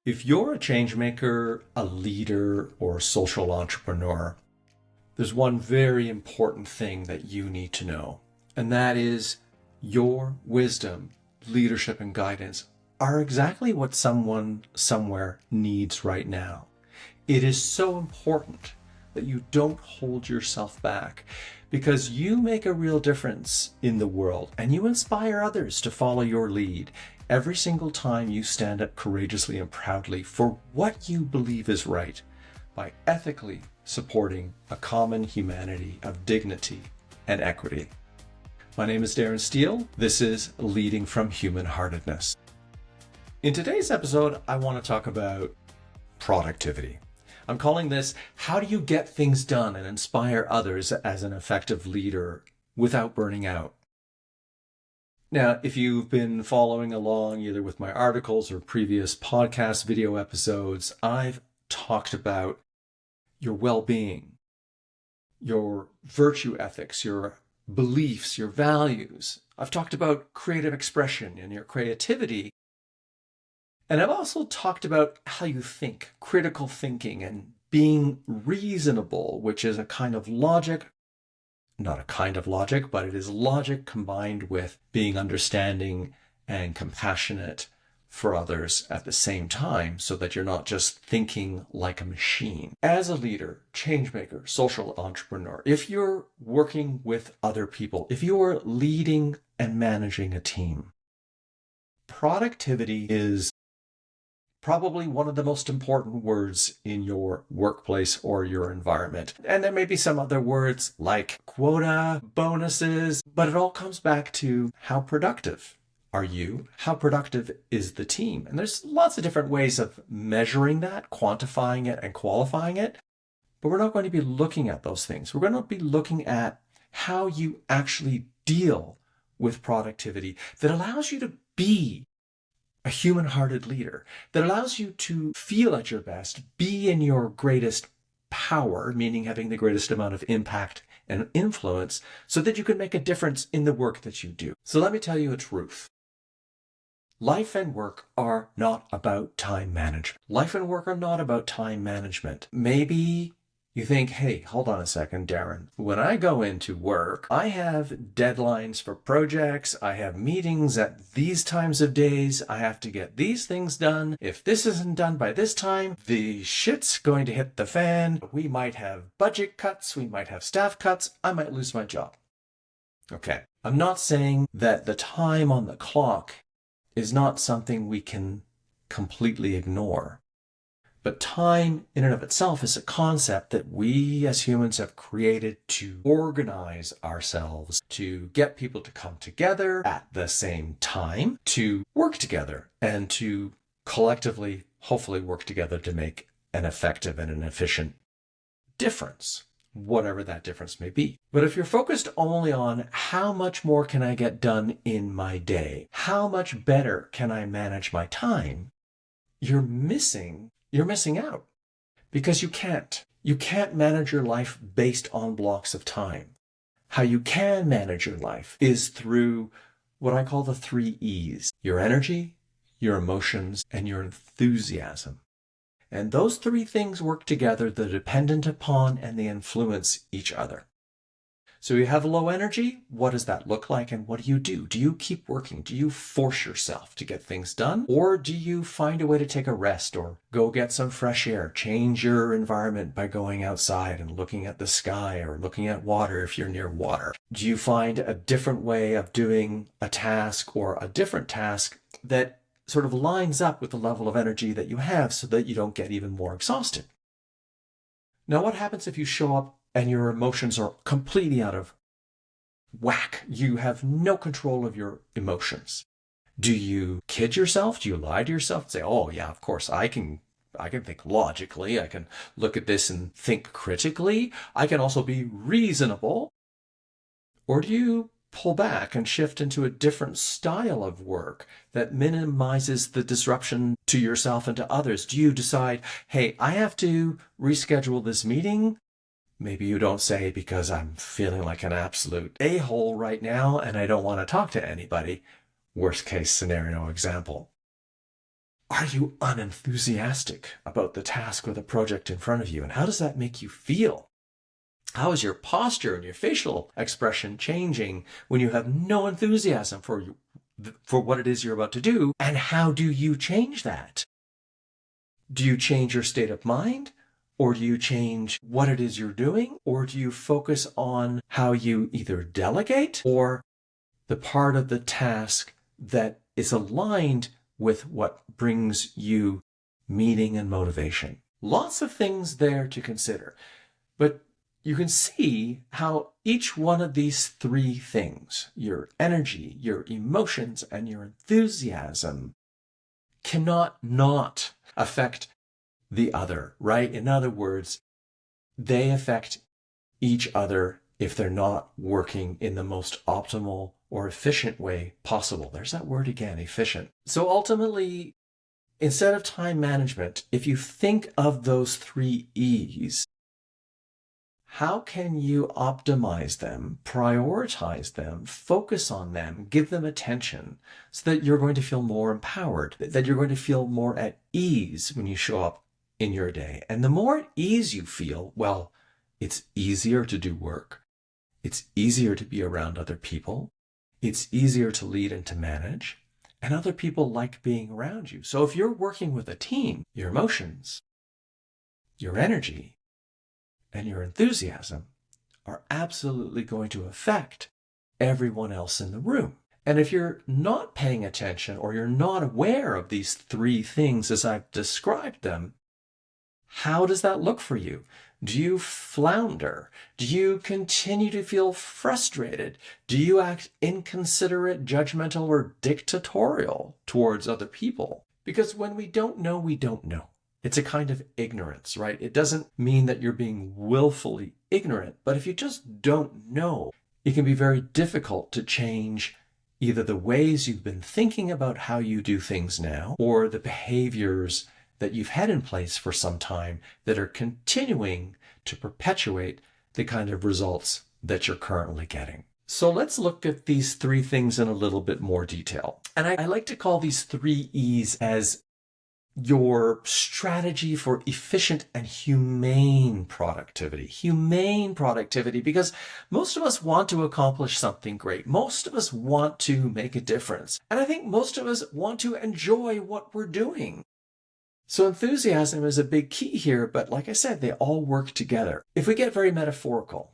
If you're a change maker, a leader, or a social entrepreneur, there's one very important thing that you need to know, and that is your wisdom, leadership, and guidance are exactly what someone somewhere needs right now. It is so important that you don't hold yourself back because you make a real difference in the world and you inspire others to follow your lead every single time you stand up courageously and proudly for what you believe is right by ethically supporting a common humanity of dignity and equity. My name is Darren Steele. This is Leading from Human-Heartedness. In today's episode, I want to talk about productivity. I'm calling this, how do you get things done and inspire others as an effective leader without burning out? Now, if you've been following along either with my articles or previous podcast video episodes, I've talked about your well-being, your virtue ethics, your beliefs, your values. I've talked about creative expression and your creativity. And I've also talked about how you think, critical thinking, and being reasonable, which is a kind of logic. Not a kind of logic, but it is logic combined with being understanding and compassionate for others at the same time so that you're not just thinking like a machine. As a leader, change maker, social entrepreneur, if you're working with other people, if you're leading and managing a team, productivity is probably one of the most important words in your workplace or your environment. And there may be some other words like quota, bonuses, but it all comes back to how productive are you? How productive is the team? And there's lots of different ways of measuring that, quantifying it, and qualifying it. But we're not going to be looking at those things. We're going to be looking at how you actually deal with productivity that allows you to be a human-hearted leader, that allows you to feel at your best, be in your greatest power, meaning having the greatest amount of impact and influence, so that you can make a difference in the work that you do. So let me tell you a truth. Life and work are not about time management. Life and work are not about time management. Maybe you think, hey, hold on a second, Darren. When I go into work, I have deadlines for projects. I have meetings at these times of days. I have to get these things done. If this isn't done by this time, the shit's going to hit the fan. We might have budget cuts. We might have staff cuts. I might lose my job. Okay. I'm not saying that the time on the clock is not something we can completely ignore. But time in and of itself is a concept that we as humans have created to organize ourselves, to get people to come together at the same time, to work together, and to collectively, hopefully work together to make an effective and an efficient difference, whatever that difference may be. But if you're focused only on how much more can I get done in my day, how much better can I manage my time, you're missing out because you can't manage your life based on blocks of time. How you can manage your life is through what I call the 3 E's: your energy, your emotions, and your enthusiasm. And those 3 things work together. They're dependent upon and they influence each other. So you have low energy. What does that look like? And what do? Do you keep working? Do you force yourself to get things done? Or do you find a way to take a rest or go get some fresh air, change your environment by going outside and looking at the sky or looking at water if you're near water? Do you find a different way of doing a task or a different task that sort of lines up with the level of energy that you have so that you don't get even more exhausted? Now, what happens if you show up and your emotions are completely out of whack? You have no control of your emotions. Do you kid yourself? Do you lie to yourself and say, oh yeah, of course, I can think logically. I can look at this and think critically. I can also be reasonable. Or do you pull back and shift into a different style of work that minimizes the disruption to yourself and to others? Do you decide, hey, I have to reschedule this meeting? Maybe you don't say, because I'm feeling like an absolute a-hole right now and I don't want to talk to anybody. Worst case scenario example. Are you unenthusiastic about the task or the project in front of you? And how does that make you feel? How is your posture and your facial expression changing when you have no enthusiasm for what it is you're about to do? And how do you change that? Do you change your state of mind? Or do you change what it is you're doing? Or do you focus on how you either delegate or the part of the task that is aligned with what brings you meaning and motivation? Lots of things there to consider. But you can see how each one of these three things, your energy, your emotions, and your enthusiasm, cannot not affect the other, right? In other words, they affect each other if they're not working in the most optimal or efficient way possible. There's that word again, efficient. So ultimately, instead of time management, if you think of those three E's, how can you optimize them, prioritize them, focus on them, give them attention so that you're going to feel more empowered, that you're going to feel more at ease when you show up in your day? And the more at ease you feel, well, it's easier to do work. It's easier to be around other people. It's easier to lead and to manage. And other people like being around you. So if you're working with a team, your emotions, your energy, and your enthusiasm are absolutely going to affect everyone else in the room. And if you're not paying attention or you're not aware of these three things as I've described them, how does that look for you? Do you flounder? Do you continue to feel frustrated? Do you act inconsiderate, judgmental, or dictatorial towards other people? Because when we don't know, we don't know. It's a kind of ignorance, right? It doesn't mean that you're being willfully ignorant, but if you just don't know, it can be very difficult to change either the ways you've been thinking about how you do things now, or the behaviors that you've had in place for some time that are continuing to perpetuate the kind of results that you're currently getting. So let's look at these three things in a little bit more detail. And I like to call these three E's as your strategy for efficient and humane productivity. Humane productivity, because most of us want to accomplish something great. Most of us want to make a difference. And I think most of us want to enjoy what we're doing. So enthusiasm is a big key here, but like I said, they all work together. If we get very metaphorical,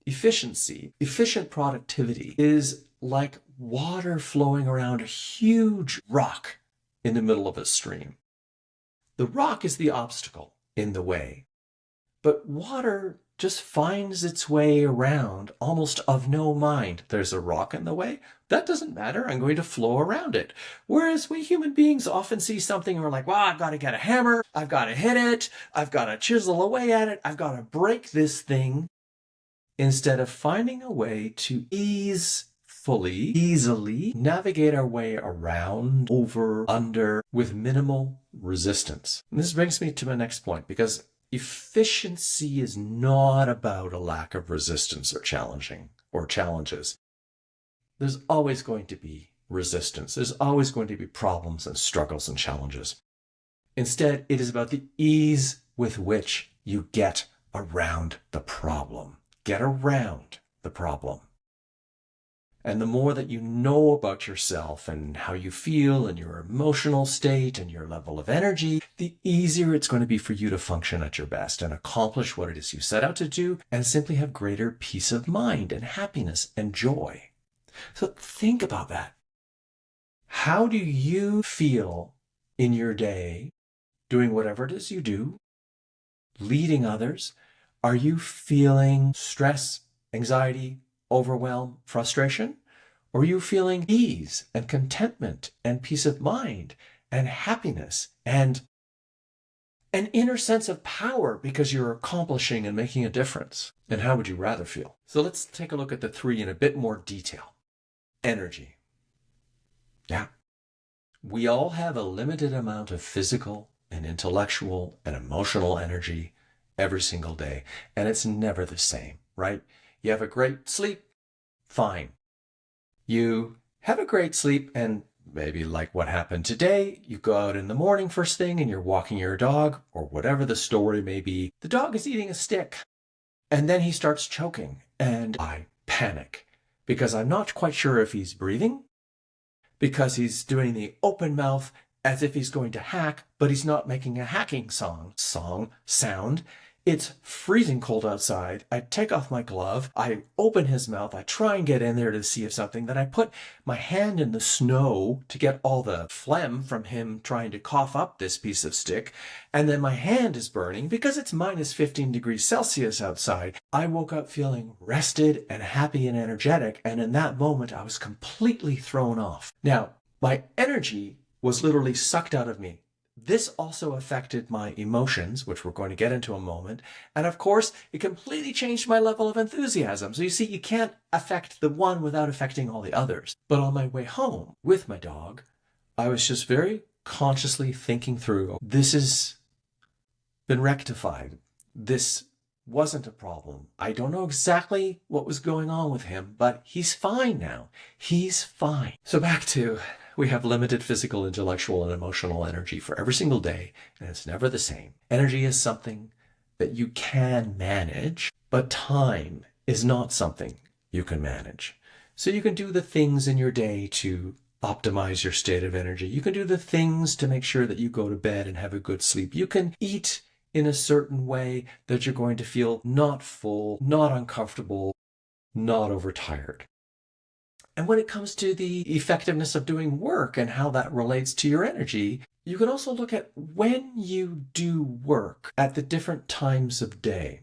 efficient productivity is like water flowing around a huge rock in the middle of a stream. The rock is the obstacle in the way, but water just finds its way around almost of no mind. There's a rock in the way. That doesn't matter. I'm going to flow around it. Whereas we human beings often see something and we're like, well, I've got to get a hammer. I've got to hit it. I've got to chisel away at it. I've got to break this thing, instead of finding a way to easily navigate our way around, over, under, with minimal resistance. And this brings me to my next point, because efficiency is not about a lack of resistance or challenges. There's always going to be resistance. There's always going to be problems and struggles and challenges. Instead, it is about the ease with which you get around the problem. Get around the problem. And the more that you know about yourself and how you feel and your emotional state and your level of energy, the easier it's going to be for you to function at your best and accomplish what it is you set out to do, and simply have greater peace of mind and happiness and joy. So think about that. How do you feel in your day doing whatever it is you do, leading others? Are you feeling stress, anxiety, overwhelm, frustration? Or are you feeling ease and contentment and peace of mind and happiness and an inner sense of power because you're accomplishing and making a difference? And how would you rather feel? So let's take a look at the three in a bit more detail. Energy. Yeah. We all have a limited amount of physical and intellectual and emotional energy every single day, and it's never the same, right? You have a great sleep, fine. You have a great sleep and Maybe like what happened today, you go out in the morning first thing and you're walking your dog, or whatever the story may be. The dog is eating a stick and then he starts choking and I panic because I'm not quite sure if he's breathing, because he's doing the open mouth as if he's going to hack, but he's not making a hacking sound. It's freezing cold outside. I take off my glove. I open his mouth. I try and get in there to see if something. Then I put my hand in the snow to get all the phlegm from him trying to cough up this piece of stick. And then my hand is burning because it's minus 15 degrees Celsius outside. I woke up feeling rested and happy and energetic. And in that moment, I was completely thrown off. Now, my energy was literally sucked out of me. This also affected my emotions, which we're going to get into a moment. And of course, it completely changed my level of enthusiasm. So you see, you can't affect the one without affecting all the others. But on my way home with my dog, I was just very consciously thinking through, this has been rectified. This wasn't a problem. I don't know exactly what was going on with him, but he's fine now. He's fine. So back to, we have limited physical, intellectual, and emotional energy for every single day, and it's never the same. Energy is something that you can manage, but time is not something you can manage. So you can do the things in your day to optimize your state of energy. You can do the things to make sure that you go to bed and have a good sleep. You can eat in a certain way that you're going to feel not full, not uncomfortable, not overtired. And when it comes to the effectiveness of doing work and how that relates to your energy, you can also look at when you do work at the different times of day.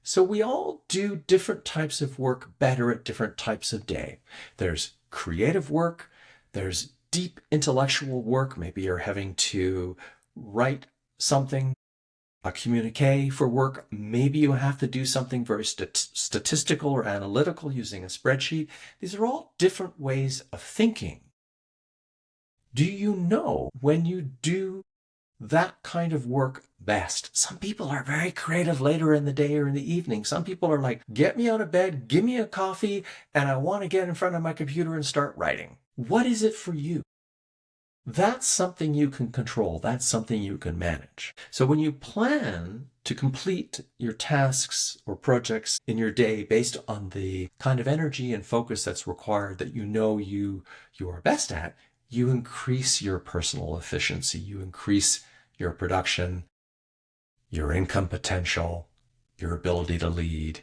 So we all do different types of work better at different types of day. There's creative work, there's deep intellectual work. Maybe you're having to write something, a communique for work. Maybe you have to do something very statistical or analytical using a spreadsheet. These are all different ways of thinking. Do you know when you do that kind of work best? Some people are very creative later in the day or in the evening. Some people are like, get me out of bed, give me a coffee, and I want to get in front of my computer and start writing. What is it for you? That's something you can control. That's something you can manage. So when you plan to complete your tasks or projects in your day based on the kind of energy and focus that's required that you know you are best at, you increase your personal efficiency. You increase your production, your income potential, your ability to lead,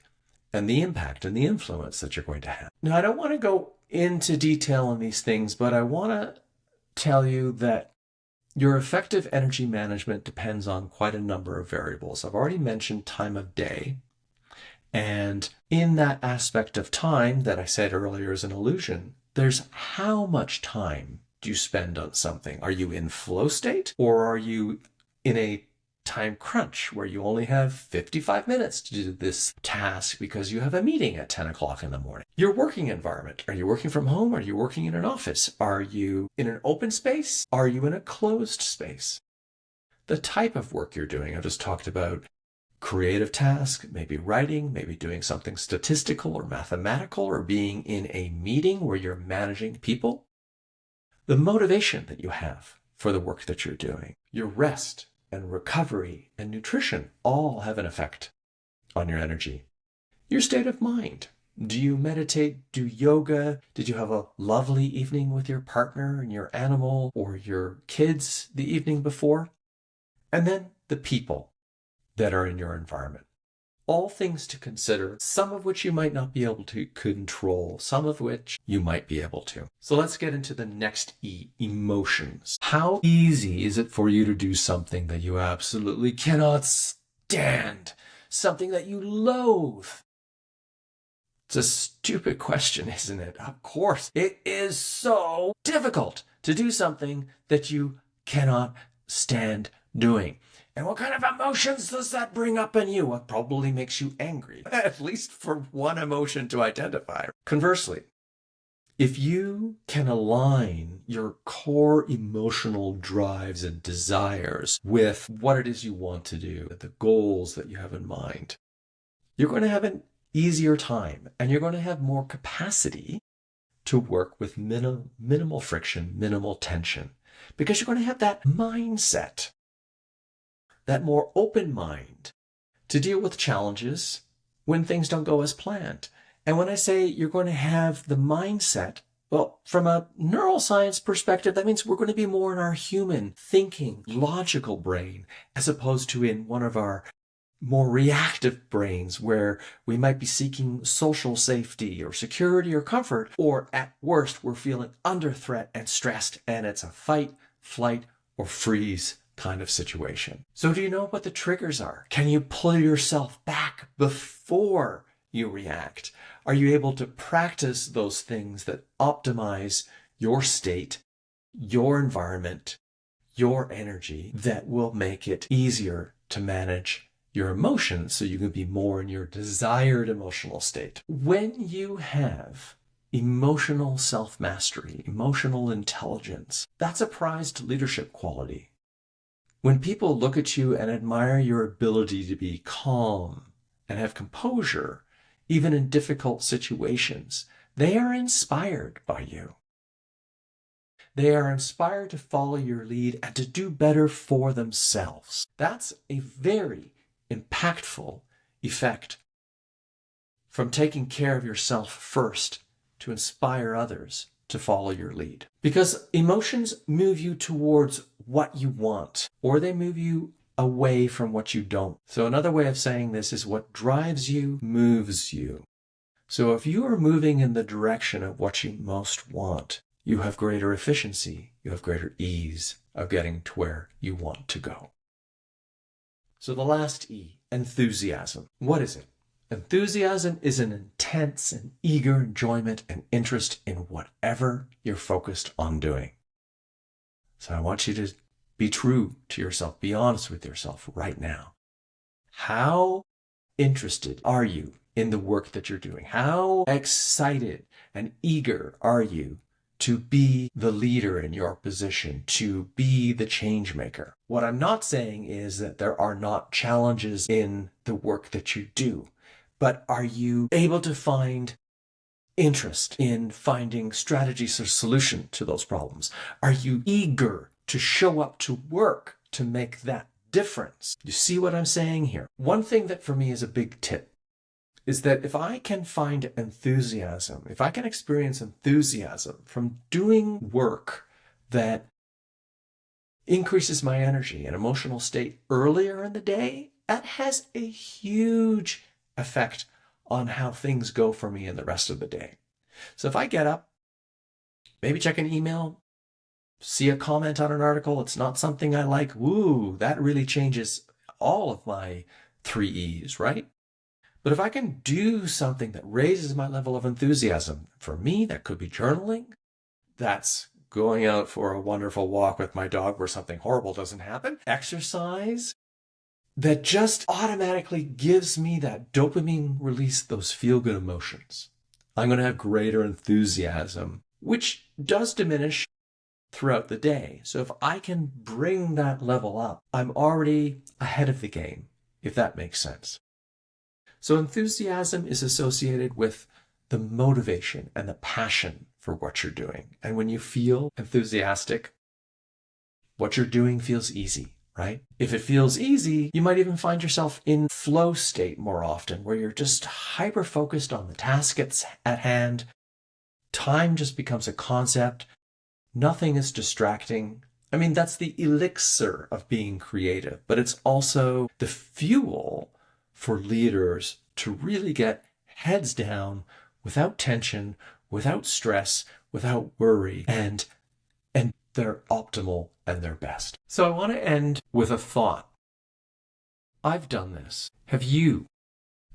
and the impact and the influence that you're going to have. Now, I don't want to go into detail on these things, but I want to tell you that your effective energy management depends on quite a number of variables. I've already mentioned time of day. And in that aspect of time that I said earlier is an illusion, there's how much time do you spend on something? Are you in flow state, or are you in a time crunch where you only have 55 minutes to do this task because you have a meeting at 10 o'clock in the morning? Your working environment. Are you working from home? Are you working in an office? Are you in an open space? Are you in a closed space? The type of work you're doing. I just talked about creative task, maybe writing, maybe doing something statistical or mathematical, or being in a meeting where you're managing people. The motivation that you have for the work that you're doing, your rest and recovery and nutrition all have an effect on your energy. Your state of mind. Do you meditate? Do yoga? Did you have a lovely evening with your partner and your animal or your kids the evening before? And then the people that are in your environment. All things to consider, some of which you might not be able to control, some of which you might be able to. So let's get into the next E, emotions. How easy is it for you to do something that you absolutely cannot stand? Something that you loathe? It's a stupid question, isn't it? Of course, it is so difficult to do something that you cannot stand doing. And what kind of emotions does that bring up in you? It probably makes you angry, at least for one emotion to identify. Conversely, if you can align your core emotional drives and desires with what it is you want to do, the goals that you have in mind, you're going to have an easier time and you're going to have more capacity to work with minimal friction, minimal tension, because you're going to have that mindset, that more open mind to deal with challenges when things don't go as planned. And when I say you're going to have the mindset, well, from a neuroscience perspective, that means we're going to be more in our human thinking, logical brain, as opposed to in one of our more reactive brains where we might be seeking social safety or security or comfort, or at worst, we're feeling under threat and stressed, and it's a fight, flight, or freeze kind of situation. So do you know what the triggers are? Can you pull yourself back before you react? Are you able to practice those things that optimize your state, your environment, your energy, that will make it easier to manage your emotions so you can be more in your desired emotional state? When you have emotional self-mastery, emotional intelligence, that's a prized leadership quality. When people look at you and admire your ability to be calm and have composure, even in difficult situations, they are inspired by you. They are inspired to follow your lead and to do better for themselves. That's a very impactful effect from taking care of yourself first to inspire others to follow your lead. Because emotions move you towards what you want, or they move you away from what you don't. So another way of saying this is what drives you moves you. So if you are moving in the direction of what you most want, you have greater efficiency, you have greater ease of getting to where you want to go. So the last E, enthusiasm. What is it? Enthusiasm is an intense and eager enjoyment and interest in whatever you're focused on doing. So I want you to be true to yourself. Be honest with yourself right now. How interested are you in the work that you're doing? How excited and eager are you to be the leader in your position, to be the change maker? What I'm not saying is that there are not challenges in the work that you do, but are you able to find interest in finding strategies or solution to those problems? Are you eager to show up to work to make that difference? You see what I'm saying here? One thing that for me is a big tip is that if I can find enthusiasm, if I can experience enthusiasm from doing work that increases my energy and emotional state earlier in the day, that has a huge effect on how things go for me in the rest of the day. So if I get up, maybe check an email, see a comment on an article, it's not something I like, woo, that really changes all of my 3 E's, right? But if I can do something that raises my level of enthusiasm, for me, that could be journaling. That's going out for a wonderful walk with my dog where something horrible doesn't happen. Exercise that just automatically gives me that dopamine release, those feel-good emotions. I'm going to have greater enthusiasm, which does diminish throughout the day. So if I can bring that level up, I'm already ahead of the game, if that makes sense. So enthusiasm is associated with the motivation and the passion for what you're doing. And when you feel enthusiastic, what you're doing feels easy, right? If it feels easy, you might even find yourself in flow state more often, where you're just hyper-focused on the task at hand. Time just becomes a concept. Nothing is distracting. I mean, that's the elixir of being creative, but it's also the fuel for leaders to really get heads down without tension, without stress, without worry, and they're optimal and their best. So I want to end with a thought. I've done this. Have you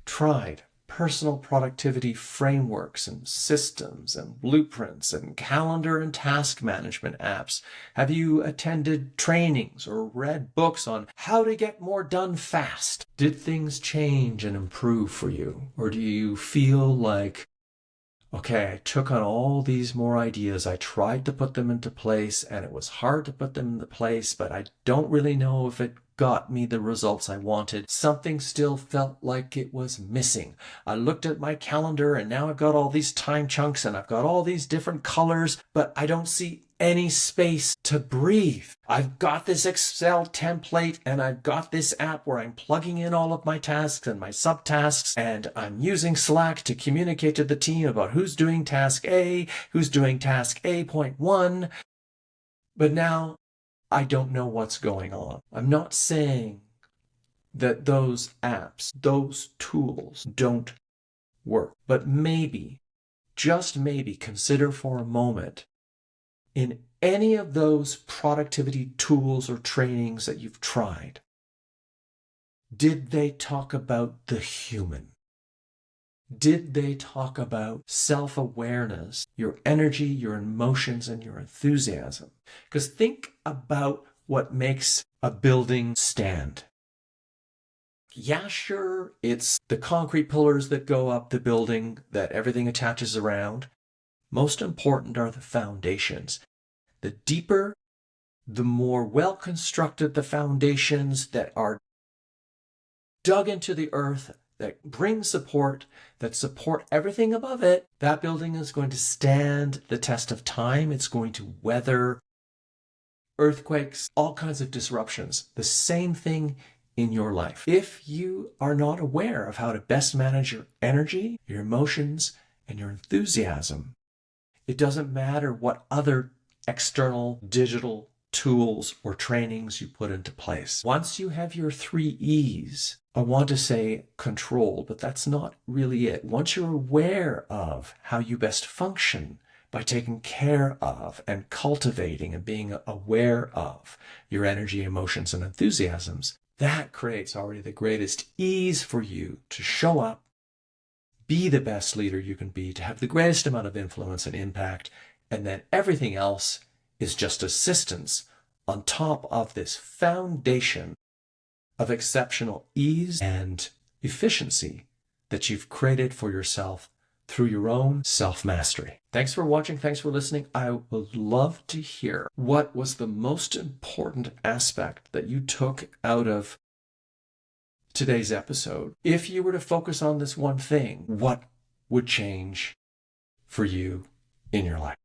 tried personal productivity frameworks and systems and blueprints and calendar and task management apps? Have you attended trainings or read books on how to get more done fast? Did things change and improve for you? Or do you feel like, okay, I took on all these more ideas, I tried to put them into place, and it was hard to put them into place, but I don't really know if it got me the results I wanted. Something still felt like it was missing. I looked at my calendar and now I've got all these time chunks and I've got all these different colors, but I don't see any space to breathe. I've got this Excel template and I've got this app where I'm plugging in all of my tasks and my subtasks, and I'm using Slack to communicate to the team about who's doing task A, who's doing task A.1. But now I don't know what's going on. I'm not saying that those apps, those tools don't work, but maybe, just maybe, consider for a moment, in any of those productivity tools or trainings that you've tried, did they talk about the human? Did they talk about self-awareness, your energy, your emotions, and your enthusiasm? Because think about what makes a building stand. Yeah, sure, it's the concrete pillars that go up the building that everything attaches around. Most important are the foundations. The deeper, the more well-constructed the foundations that are dug into the earth, that bring support, that support everything above it, that building is going to stand the test of time. It's going to weather earthquakes, all kinds of disruptions. The same thing in your life. If you are not aware of how to best manage your energy, your emotions, and your enthusiasm, it doesn't matter what other external digital tools or trainings you put into place. Once you have your 3 E's, I want to say control, but that's not really it. Once you're aware of how you best function by taking care of and cultivating and being aware of your energy, emotions, and enthusiasms, that creates already the greatest ease for you to show up, be the best leader you can be, to have the greatest amount of influence and impact, and then everything else is just assistance on top of this foundation of exceptional ease and efficiency that you've created for yourself through your own self-mastery. Thanks for watching. Thanks for listening. I would love to hear what was the most important aspect that you took out of today's episode. If you were to focus on this one thing, what would change for you in your life?